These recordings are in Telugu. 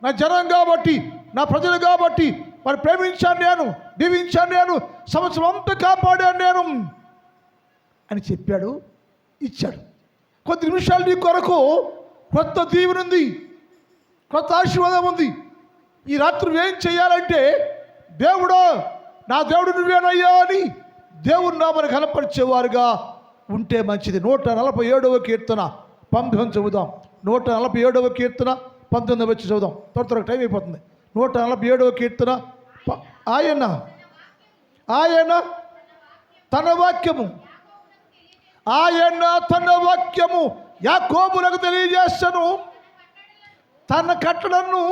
నా జనం కాబట్టి, నా ప్రజలు కాబట్టి మరి ప్రేమించాను నేను, దీవించాను నేను, సంవత్సరం అంతా కాపాడాను నేను అని చెప్పాడు, ఇచ్చాడు. కొద్ది నిమిషాలు నీ కొరకు కొత్త దీవెన ఉంది, కొత్త ఆశీర్వాదం ఉంది. ఈ రాత్రి ఏం చేయాలంటే, దేవుడు నా దేవుడు నువ్వేనయ్యా అని దేవుని నామని కనపరిచేవారుగా ఉంటే మంచిది. 147వ కీర్తన 19 చదువుదాం. 147వ కీర్తన 19 వచ్చి చదువుదాం. త్వరగా టైం అయిపోతుంది. 147వ కీర్తన. ఆయన తన వాక్యము యాకోబులకు తెలియజేసను, తన కట్టడను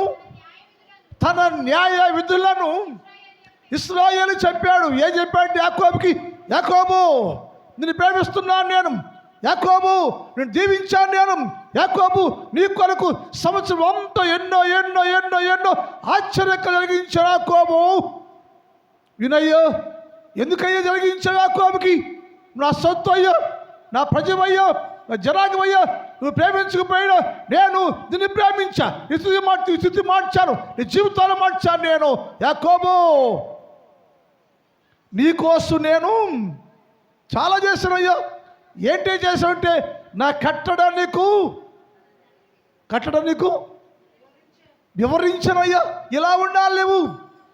తన న్యాయ విధులను ఇశ్రాయేలు చెప్పాడు. ఏం చెప్పాడు యాకోబుకి? యాకోబు నిన్ను ప్రేమిస్తున్నాను నేను, యాకోబు నేను దీవించాను నేను, యాకోబు నీ కొరకు సంవత్సరం అంతా ఎన్నో ఎన్నో ఎన్నో ఎన్నో ఆశ్చర్యం కలిగించాడు యాకోబు. వినయ్యో, ఎందుకయ్యో జరిగించావు యాకోబుకి? నా సొత్తు అయ్యో, నా ప్రజమయ్యో, నా జనాంగమయ్యో, నువ్వు ప్రేమించకపోయినా నేను నిన్ను ప్రేమించా, నీ స్థితి మార్చాను, నీ జీవితాలు మార్చాను నేను. యాకోబు నీకోసం నేను చాలా చేశాను అయ్యో. ఏంటి చేసావంటే, నా కట్టడం నీకు వివరించనయ్యా. ఇలా ఉండాలి నువ్వు,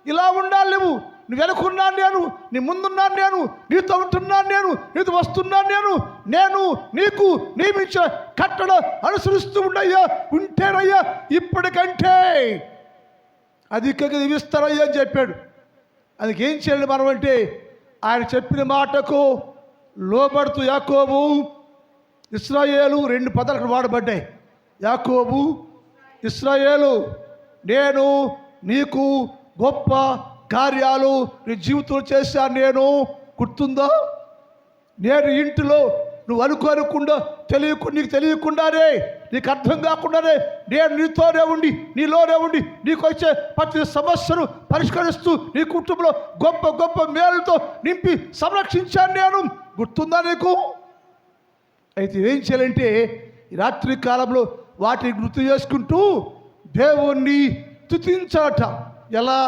ఇలా ఉండాలి నువ్వు, నువ్వు వెనుకున్నాను నేను, నీ ముందున్నాను నేను, నీతో ఉంటున్నాను నేను, నీతో వస్తున్నాను నేను నీకు నియమించిన కట్టడ అనుసరిస్తూ ఉంటేనయ్యా ఇప్పటికంటే అధికంగా దీవిస్తారయ్యా అని చెప్పాడు. అందుకే ఏం చేయాలి మనం అంటే, ఆయన చెప్పిన మాటకు లోబడుతూ యాకోబు, ఇశ్రాయేలు 2 పదాలు వాడబడ్డాయి. యాకోబు, ఇశ్రాయేలు, నేను నీకు గొప్ప కార్యాలు నీ జీవితంలో చేశాను నేను, గుర్తుందా? నేను ఇంటిలో నువ్వు అనుకోకుండా నీకు తెలియకుండానే, నీకు అర్థం కాకుండానే నేను నీతోనే ఉండి, నీలోనే ఉండి నీకు వచ్చే ప్రతి సమస్యను పరిష్కరిస్తూ నీ కుటుంబంలో గొప్ప గొప్ప మేలుతో నింపి సంరక్షించాను నేను, గుర్తుందా నీకు? అయితే ఏం చేయాలంటే, ఈ రాత్రి కాలంలో వాటిని గుర్తు చేసుకుంటూ దేవుణ్ణి స్తుతించాలట. ఎలా?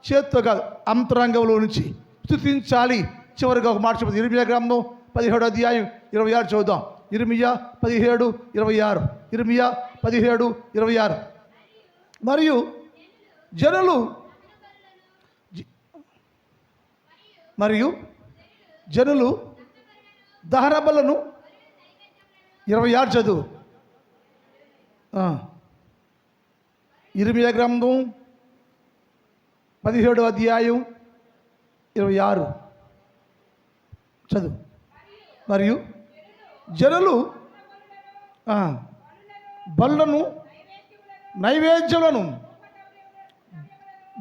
చేత్తో కాదు, అంతరంగంలో నుంచి స్తుతించాలి. చివరిగా ఒక మాట చెప్పదు. ఇర్మియా గ్రంథం 17వ అధ్యాయం 26 చదువుదాం. ఇర్మియా 17:26. ఇర్మియా 17:26. మరియు జనులు దహన బలులను 26 చదువు. ఇర్మియా గ్రంథం 17వ అధ్యాయం 26 చదువు. మరియు జనులు బలులను, నైవేద్యములను,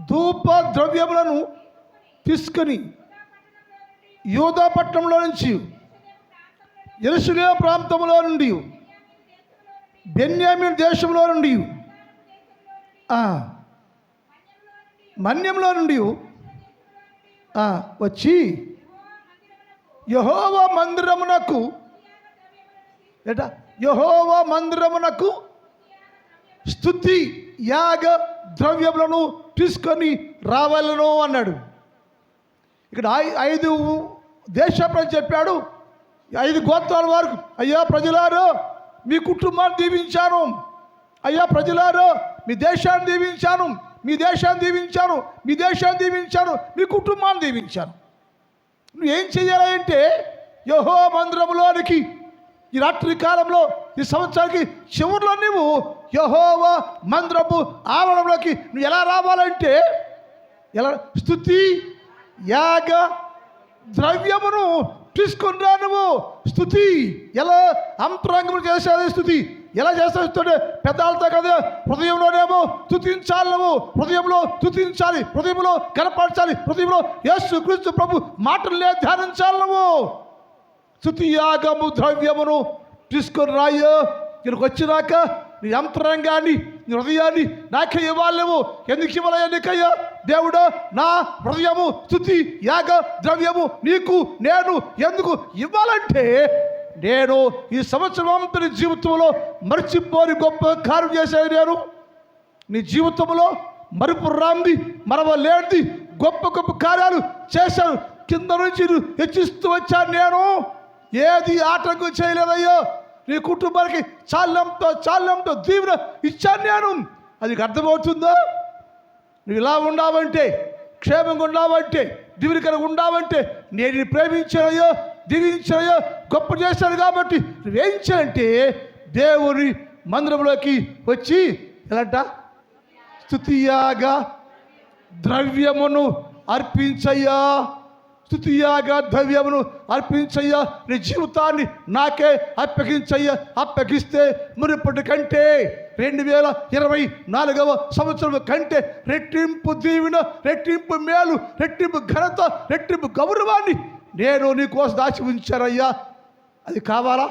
ధూప ద్రవ్యములను తీసుకొని యూదా పట్టణంలో నుంచి, యెరూషలేము ప్రాంతంలో నుండి, బెన్యామీను దేశంలో నుండి, మన్యంలో నుండి వచ్చి యెహోవా మందిరమునకు స్తుతి యాగ ద్రవ్యములను తీసుకొని రావాలను అన్నాడు. ఇక్కడ 5 దేశాలను చెప్పాడు. 5 గోత్రాల వారు, అయ్యా ప్రజలారో మీ కుటుంబాన్ని దీవించాను, అయ్యా ప్రజలారో మీ దేశాన్ని దీవించాను, మీ దేశాన్ని దీవించాను, మీ దేశాన్ని దీవించాను, మీ కుటుంబాన్ని దీవించాను. నువ్వు ఏం చేయాలంటే, యెహోవా మందిరములోనికి ఈ రాత్రి కాలంలో, ఈ సంవత్సరానికి చివరిలో నువ్వు యెహోవా మందిరపు ఆవరణలోకి నువ్వు ఎలా రావాలంటే, ఎలా? స్తుతి యాగ ద్రవ్యమును తీసుకొని రా. నువ్వు స్తుతి ఎలా? అంతరంగము చేసేది స్తుతి ఎలా చేస్తే పెద్దలతో కదా, హృదయంలోనేమో స్తుతించాలి. నువ్వు హృదయంలో స్తుతించాలి, హృదయంలో కనపరచాలి, హృదయంలో యేసుక్రీస్తు ప్రభు మాటలే ధ్యానించాలి. నువ్వు స్తుతి యాగము ద్రవ్యమును తీసుకొని రాయో. ఇక్కడికి వచ్చినాక నీ అంతరంగాన్ని, నీ హృదయాన్ని నాకే ఇవ్వాలి. నువ్వు ఎందుకు ఇవ్వాలి? నీకయ్యా దేవుడు నా హృదయము, స్తుతి యాగ ద్రవ్యము నీకు నేను ఎందుకు ఇవ్వాలంటే, నేను ఈ సంవత్సరం అంతటి జీవితంలో మర్చిపోని గొప్ప కార్యం చేశాను. నీ జీవితంలో మరుపు రాంది మరవలేనిది గొప్ప గొప్ప కార్యాలు చేశాను. కింద నుంచి హెచ్చిస్తూ వచ్చాను నేను. ఏది ఆటంకం చేయలేదయ్యో. నీ కుటుంబానికి చాలంతో దీవెన ఇచ్చాను నేను. అది అర్థమవుతుందో? నువ్వు ఇలా ఉండావంటే, క్షేమంగా ఉండావంటే, దీవెనకరంగా ఉండావంటే, నేను ప్రేమించానయ్యో, దీవించానయ్యో, గొప్ప చేశాను. కాబట్టి నువ్వేం చేయాలంటే దేవుని మందిరంలోకి వచ్చి ఎలాంట స్తుతియాగా ద్రవ్యమును అర్పించయ్యా, స్తుతియాగా ద్రవ్యమును అర్పించయ్యా, నీ జీవితాన్ని నాకే అప్పగించయ్యా. అప్పగిస్తే మునుపటి కంటే 2024వ సంవత్సరం కంటే రెట్టింపు దీవెన, రెట్టింపు మేలు, రెట్టింపు ఘనత, రెట్టింపు గౌరవాన్ని నేను నీ కోసం దాచి ఉంచానయ్యా. అది కావాలా?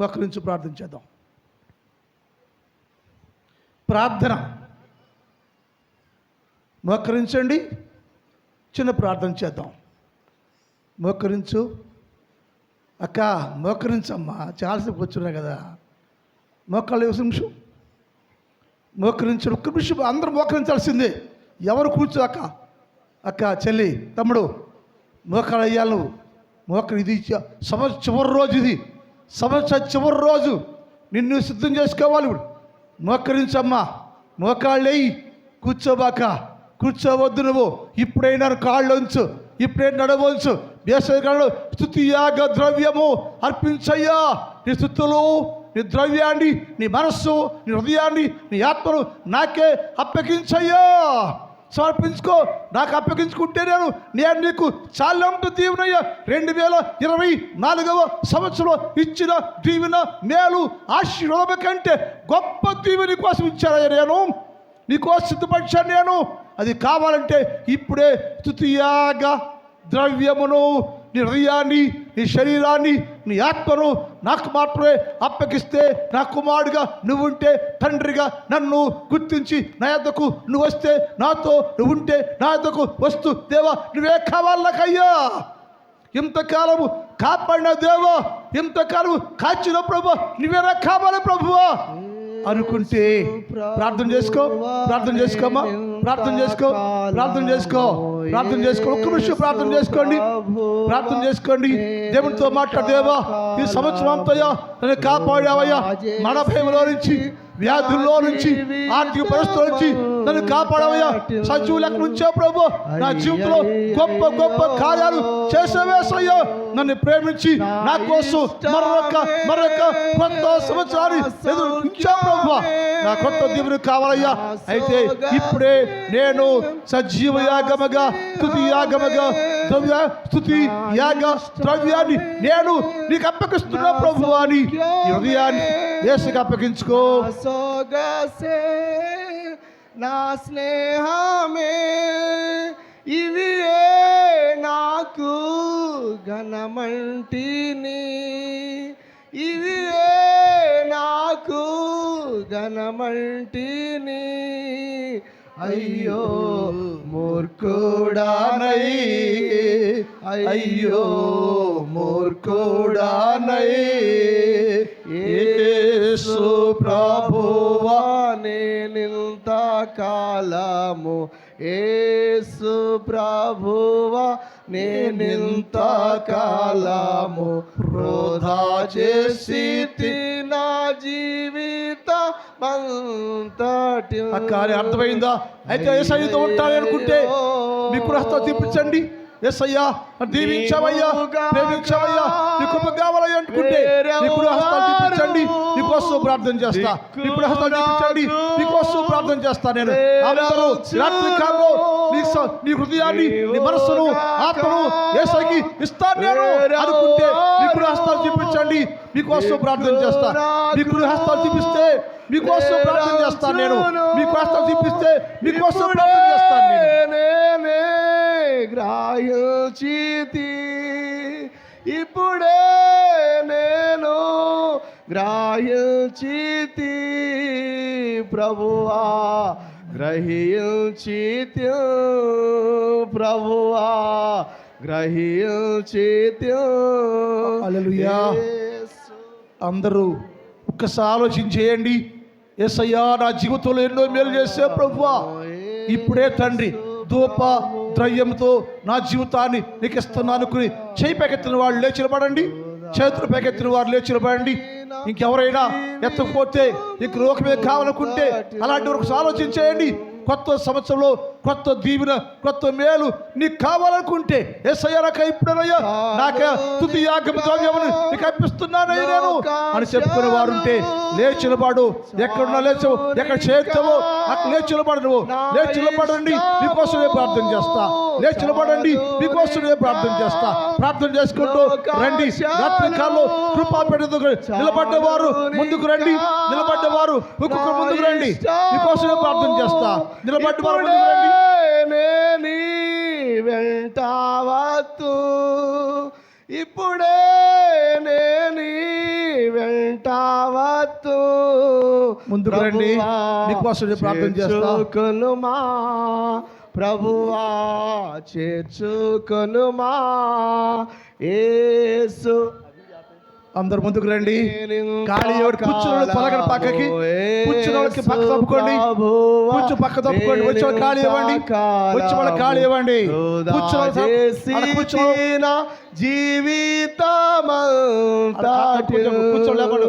ఒక్క నుంచి ప్రార్థన చేద్దాం. ప్రార్థన మోకరించండి, చిన్న ప్రార్థన చేద్దాం. మోకరించు అక్క, మోకరించమ్మా, చాలాసేపు కూర్చున్నా కదా. మోకాళ్ళు నిమిషం మోకరించు, ఒక్క నిమిషం అందరూ మోకరించాల్సిందే. ఎవరు కూర్చో అక్క చెల్లి తమ్ముడు మోకాళ్ళు అయ్యాలి నువ్వు. మోకరి ఇది సంవత్సరం చివరి రోజు, ఇది సంవత్సరం చివరి రోజు. నిన్ను సిద్ధం చేసుకోవాలి. మోకరించమ్మా, మోకాళ్ళేయి, కూర్చోవద్దు నువ్వు. ఇప్పుడైనా కాళ్ళు ఉంచు, ఇప్పుడైనా నడవచ్చు. వేసవికాలంలో స్తుతి యాగ ద్రవ్యము అర్పించయ్యా. నీ స్తుతులు, నీ ద్రవ్యాన్ని, నీ మనస్సు, నీ హృదయాన్ని, నీ ఆత్మను నాకే అప్పగించయ్యా. సమర్పించుకో, నాకు అప్పగించుకుంటే నేను నీకు చాలంటూ దీవెనయ్యా. 2024వ సంవత్సరంలో ఇచ్చిన దీవెన, మేలు, ఆశీర్వాదం కంటే గొప్ప దీవెన కోసం ఇచ్చానయ్యా. నేను నీకోసం సిద్ధపరిచాను నేను. అది కావాలంటే ఇప్పుడే స్తుతియాగా ద్రవ్యమును, నీ హృదయాన్ని, నీ శరీరాన్ని, నీ ఆత్మను నాకు మాత్రమే అప్పగిస్తే, నా కుమారుడిగా నువ్వుంటే, తండ్రిగా నన్ను గుర్తించి నా యొద్దకు నువ్వు వస్తే, నాతో నువ్వుంటే నా యొద్దకు వస్తూ, దేవా నువ్వే కావాలి నాకయ్యా. ఇంతకాలము కాపాడిన దేవా, ఇంతకాలము కాచిన ప్రభు, నువ్వేనా కావాలి ప్రభువా అనుకుంటే ప్రార్థన చేసుకోమ్మా. ప్రార్థన చేసుకో. ఒక్క నిమిషం ప్రార్థన చేసుకోండి. దేవునితో మాట్లాడేవా, ఈ సంవత్సరం అంతయ్యా నన్ను కాపాడావయ్యా. మన భయంలో నుంచి, వ్యాధుల్లో నుంచి, ఆర్థిక పరిస్థితుల నుంచి నన్ను కాపాడవయ్యా. సజీవు లెక్క నుంచే ప్రభు నా జీవితంలో గొప్ప గొప్ప కార్యాలు చేసేవేసయ్యా. నన్ను ప్రేమించి నా కోసం మరొక కొత్త సంవత్సరాన్ని ఎదుర్కొంచా ప్రభు. నా కొత్త దీవుని కావాలయ్యా. అయితే ఇప్పుడే నేను సజీవ యాగమగా, స్తుతి యాగ ద్రవ్యాన్ని నేను నీకు అప్పగిస్తున్నా ప్రభు అని హృదయాన్ని యేసుకి అప్పగించుకో. నా స్నేహమే ఇవి నాకు ఘనమంటిని, ఇవి నాకు ఘనమంటిని. అయ్యో మూర్ఖుడానై, అయ్యో మూర్ఖుడానై, యేసు ప్రభువా నేనింత కాలము, యేసు ప్రభువా నేనింత కాలము వృధా చేసి నా జీవిత మంతటి. అర్థమైందా? అయితే యేసయ్యతో ఉంటాను అనుకుంటే మీ కూడా హస్తం చూపించండి. యేసయ్యా దీవించవయ్యా, ప్రేమించవయ్యా, నీ కృప కావాలయ్యా అనుకుంటే నీ కూడా హస్తాలు చూపించండి. నీకోసం ప్రార్థన చేస్తా. నీ కూడా హస్తాలు చూపించండి, నీకోసం ప్రార్థన చేస్తా. నేను అందరూ రాత్రి కాలంలో నీ హృదయాన్ని, నీ మనస్సును, ఆత్మను యేసయ్యకి ఇస్తాను నేను అనుకుంటే నీ కూడా హస్తాలు చూపించండి. మీకోసం ప్రార్థన చేస్తా. మీ కూడా హస్తాలు చూపిస్తే మీకోసం ప్రార్థన చేస్తాను నేను. మీకు హస్తాలు చూపిస్తే మీకోసం ప్రార్థన చేస్తాను నేను. గ్రహించితి ఇప్పుడే నేను, గ్రహించితి ప్రభువా, గ్రహించితి ప్రభువా, గ్రహించితి. హల్లెలూయా. అందరూ ఒక్కసారి ఆలోచన చేయండి. యేసయ్యా నా జీవితంలో ఎన్నో మేలు చేసే ప్రభువా, ఇప్పుడే తండ్రి ధూప ద్రవ్యంతో నా జీవితాన్ని నీకు ఇస్తున్నాను అనుకుని చేయి పెకెత్తిన వాళ్ళు లేచి నిలబడండి, చేతులు పెకెత్తిన వారు లేచి నిలబడండి. ఇంకెవరైనా ఎత్తకపోతే ఇంక లోకమే కావాలనుకుంటే అలాంటి వరకు ఆలోచించేయండి. కొత్త సంవత్సరంలో కొత్త దీవెన, కొత్త మేలు నీకు కావాలనుకుంటే యేసయ్యా నాకు ఇప్పుడేనయ్యా నాకు తుది యాగం ద్రవ్యమును నీకు అర్పిస్తున్నానయ్యా నేను అని చెప్పుకునే వారు ఉంటే లేచి నిలబడు. ఎక్కడున్నా లేచవు, ఎక్కడ చేరుతావో అక్కడ లేచి నిలబడు. నువ్వు లేచి నిలబడండి, మీకోసమే ప్రార్థన చేస్తా. లేచి నిలబడండి, మీకోసమే ప్రార్థన చేస్తా. ప్రార్థన చేసుకుంటూ రండి. రాత్రి కాలంలో కృపాపేట నిలబడ్డవారు ముందుకు రండి, నిలబడ్డవారు ఒక్కొక్కరు ముందుకు రండి, మీకోసమే ప్రార్థన చేస్తా. నిలబడ్డవారు ముందుకు రండి. నీ వెంటావత్తు, ఇప్పుడే నీ వెంటావత్తు, ముందుకు రండి, మీకోసం ప్రార్థన చేస్తా. చేర్చుకొనుమా ప్రభువా, చేర్చుకొనుమా యేసు. అందరు ముందుకు రండి. ఖాళీ ఎవరు కూర్చున్న పలకడ పక్కకి, కూర్చున్న వాళ్ళకి పక్క తప్పుకోండి, కూర్చు పక్క తప్పుకోండి. వచ్చే వాళ్ళు ఖాళీ ఇవ్వండి, వచ్చే వాళ్ళు ఖాళీ ఇవ్వండి. కూర్చోన్న జీవితమంతా కూర్చోలేపడు.